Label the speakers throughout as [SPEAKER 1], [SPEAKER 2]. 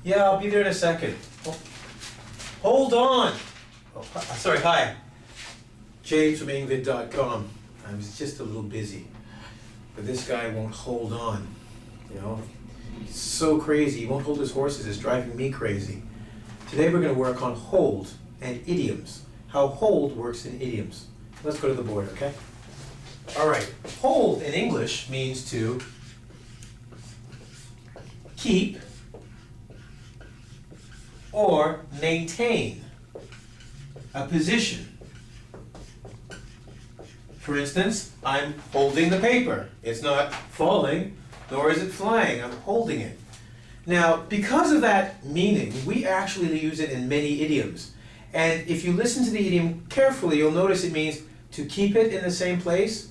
[SPEAKER 1] Yeah, I'll be there in a second. Oh, hold on. Oh, sorry, hi. James from engVid.com. I was just a little busy. But this guy won't hold on. You know? He's so crazy. He won't hold his horses. It's driving me crazy. Today we're going to work on hold and idioms. How hold works in idioms. Let's go to the board, okay? All right. Hold in English means to keep or maintain a position. For instance, I'm holding the paper. It's not falling, nor is it flying. I'm holding it. Now, because of that meaning, we actually use it in many idioms. And if you listen to the idiom carefully, you'll notice it means to keep it in the same place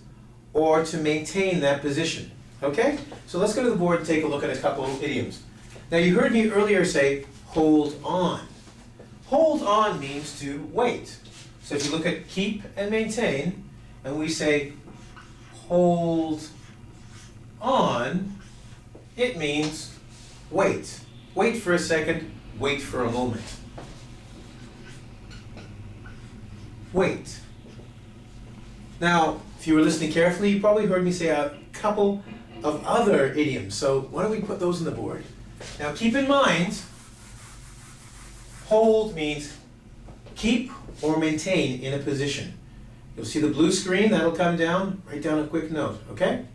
[SPEAKER 1] or to maintain that position. Okay? So let's go to the board and take a look at a couple of idioms. Now, you heard me earlier say, hold on. Hold on means to wait. So if you look at keep and maintain, and we say hold on, it means wait. Wait for a second, wait for a moment. Wait. Now, if you were listening carefully, you probably heard me say a couple of other idioms. So why don't we put those on the board? Now keep in mind, hold means keep or maintain in a position. You'll see the blue screen, that'll come down. Write down a quick note, okay?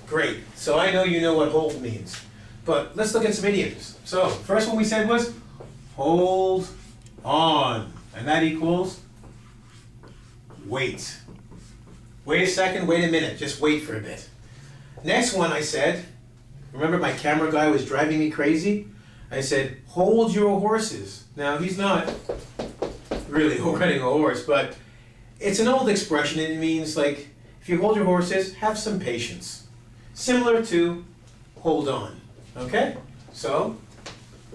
[SPEAKER 1] Great. So I know you know what hold means. But let's look at some idioms. So, first one we said was hold on. And that equals wait. Wait a second, wait a minute. Just wait for a bit. Next one I said, remember my camera guy was driving me crazy? I said, hold your horses. Now, he's not really riding a horse, but it's an old expression and it means like, if you hold your horses, have some patience. Similar to hold on, okay? So,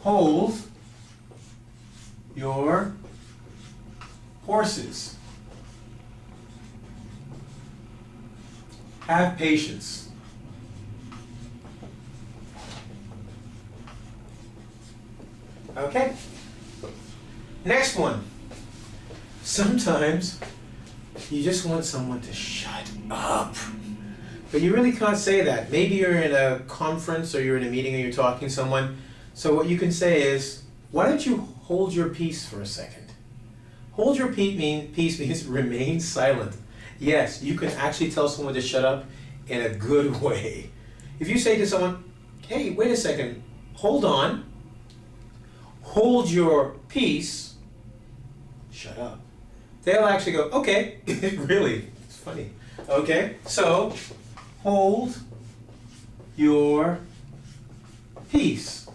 [SPEAKER 1] hold your horses. Have patience. Okay? Next one. Sometimes you just want someone to shut up. But you really can't say that. Maybe you're in a conference or you're in a meeting and you're talking to someone. So what you can say is, why don't you hold your peace for a second? Hold your peace means remain silent. Yes, you can actually tell someone to shut up in a good way. If you say to someone, hey, wait a second, hold on, hold your peace, shut up. They'll actually go, okay, really, it's funny. Okay, so hold your peace.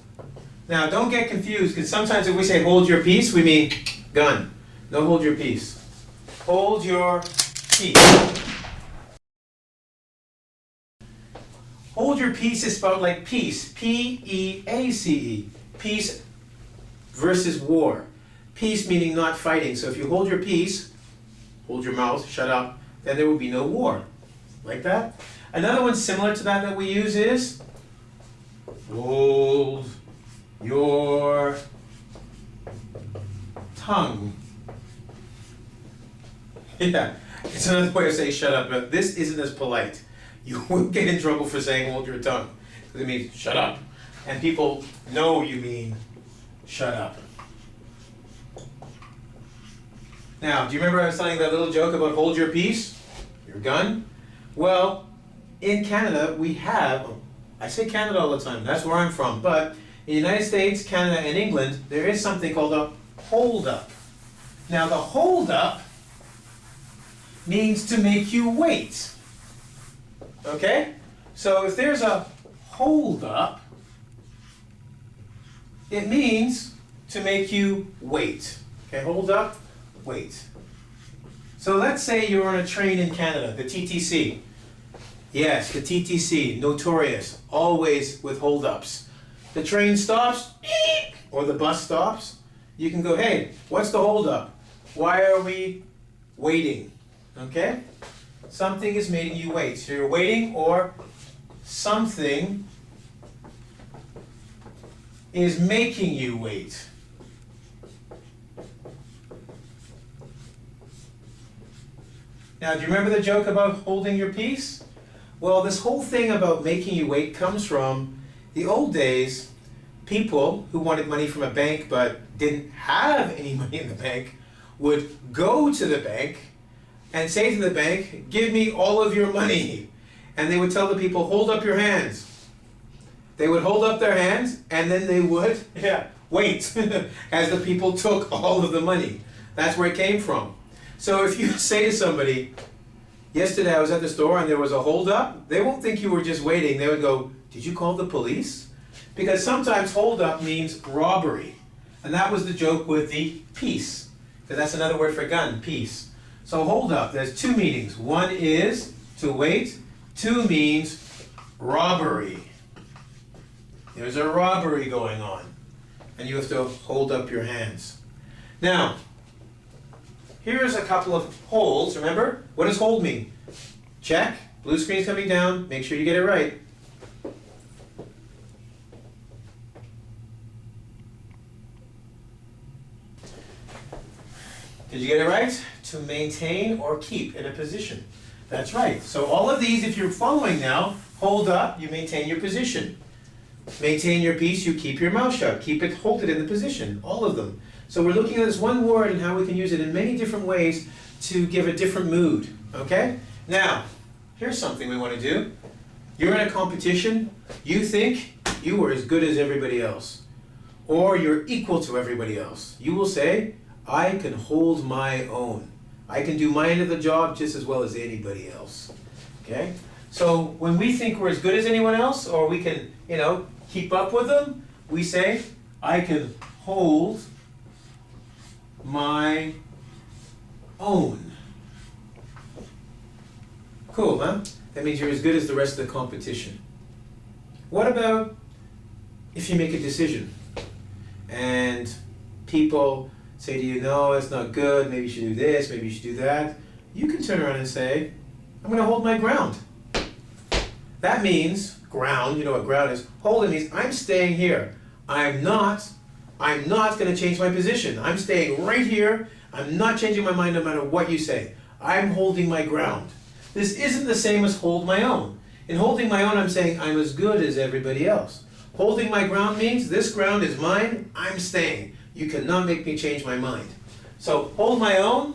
[SPEAKER 1] Now don't get confused, because sometimes if we say hold your peace, we mean gun. No, hold your peace. Hold your peace. Hold your peace is spelled like peace. P-E-A-C-E. Peace versus war. Peace meaning not fighting. So if you hold your peace, hold your mouth, shut up, then there will be no war. Like that. Another one similar to that we use is hold your tongue. Yeah, it's another way of saying shut up, but this isn't as polite. You will get in trouble for saying hold your tongue. It means shut up. And people know you mean shut up. Now, do you remember I was telling that little joke about hold your peace? Your gun? Well, in Canada, we have, I say Canada all the time, that's where I'm from, but in the United States, Canada, and England, there is something called a hold-up. Now, the hold-up means to make you wait. Okay? So if there's a hold-up, it means to make you wait. Okay, hold up, wait. So let's say you're on a train in Canada, the TTC. Yes, the TTC, notorious, always with hold-ups. The train stops, or the bus stops, you can go, hey, what's the hold-up? Why are we waiting? Okay? Something is making you wait. So you're waiting, or something is making you wait. Now, do you remember the joke about holding your peace? Well, this whole thing about making you wait comes from the old days. People who wanted money from a bank but didn't have any money in the bank would go to the bank and say to the bank, "Give me all of your money." And they would tell the people, "Hold up your hands." They would hold up their hands and then they would wait as the people took all of the money. That's where it came from. So if you say to somebody, "Yesterday I was at the store and there was a hold up," they won't think you were just waiting. They would go, "Did you call the police?" Because sometimes hold up means robbery. And that was the joke with the peace. Because that's another word for gun, peace. So hold up, there's two meanings. One is to wait. Two means robbery. There's a robbery going on. And you have to hold up your hands. Now, here's a couple of holds. Remember, what does hold mean? Check, blue screen's coming down, make sure you get it right. Did you get it right? To maintain or keep in a position. That's right. So all of these, if you're following now, hold up, you maintain your position. Maintain your peace, you keep your mouth shut. Keep it, hold it in the position. All of them. So we're looking at this one word and how we can use it in many different ways to give a different mood. Okay? Now, here's something we want to do. You're in a competition. You think you were as good as everybody else. Or you're equal to everybody else. You will say, "I can hold my own. I can do my end of the job just as well as anybody else." Okay? So when we think we're as good as anyone else, or we can, keep up with them, we say, "I can hold my own." Cool, huh? That means you're as good as the rest of the competition. What about if you make a decision and people say to you, "No, it's not good, maybe you should do this, maybe you should do that." You can turn around and say, "I'm going to hold my ground." That means ground, you know what ground is. Hold it means I'm staying here. I'm not going to change my position. I'm staying right here. I'm not changing my mind no matter what you say. I'm holding my ground. This isn't the same as hold my own. In holding my own, I'm saying I'm as good as everybody else. Holding my ground means this ground is mine, I'm staying. You cannot make me change my mind. So hold my own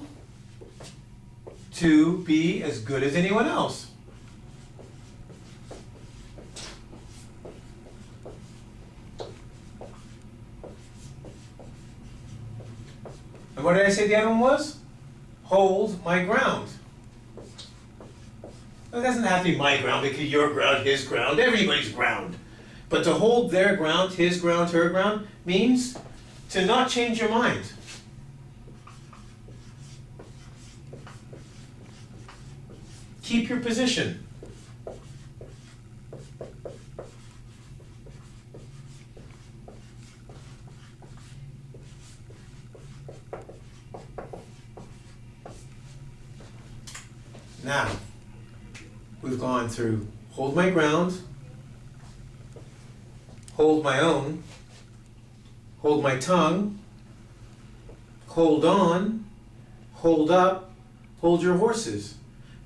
[SPEAKER 1] to be as good as anyone else. And what did I say the other one was? Hold my ground. It doesn't have to be my ground because your ground, his ground, everybody's ground. But to hold their ground, his ground, her ground, means to not change your mind. Keep your position. Now, we've gone through hold my ground, hold my own, hold my tongue, hold on, hold up, hold your horses.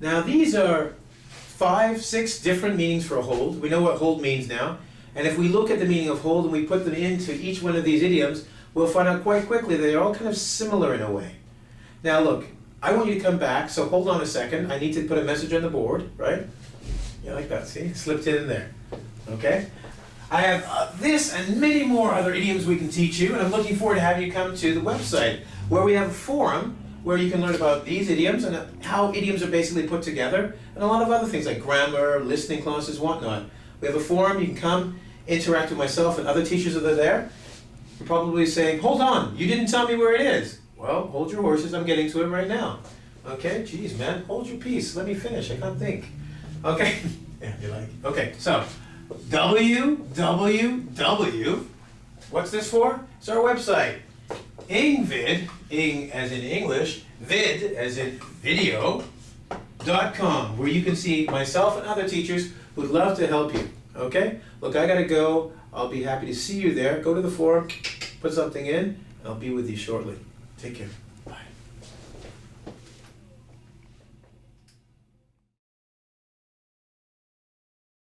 [SPEAKER 1] Now these are 5, 6 different meanings for a hold. We know what hold means now. And if we look at the meaning of hold and we put them into each one of these idioms, we'll find out quite quickly that they're all kind of similar in a way. Now look, I want you to come back, so hold on a second. I need to put a message on the board, right? Yeah, like that, see? Slipped it in there, okay? I have this and many more other idioms we can teach you, and I'm looking forward to having you come to the website where we have a forum where you can learn about these idioms and how idioms are basically put together, and a lot of other things like grammar, listening classes, whatnot. We have a forum, you can come, interact with myself and other teachers that are there. You're probably saying, "Hold on, you didn't tell me where it is." Well, hold your horses, I'm getting to it right now. Okay, geez, man, hold your peace, let me finish, I can't think. Okay, yeah, you like, okay, so, www, what's this for? It's our website. engVid, ing as in English, vid as in video.com, where you can see myself and other teachers who'd love to help you. Okay? Look, I gotta go. I'll be happy to see you there. Go to the forum, put something in, and I'll be with you shortly. Take care.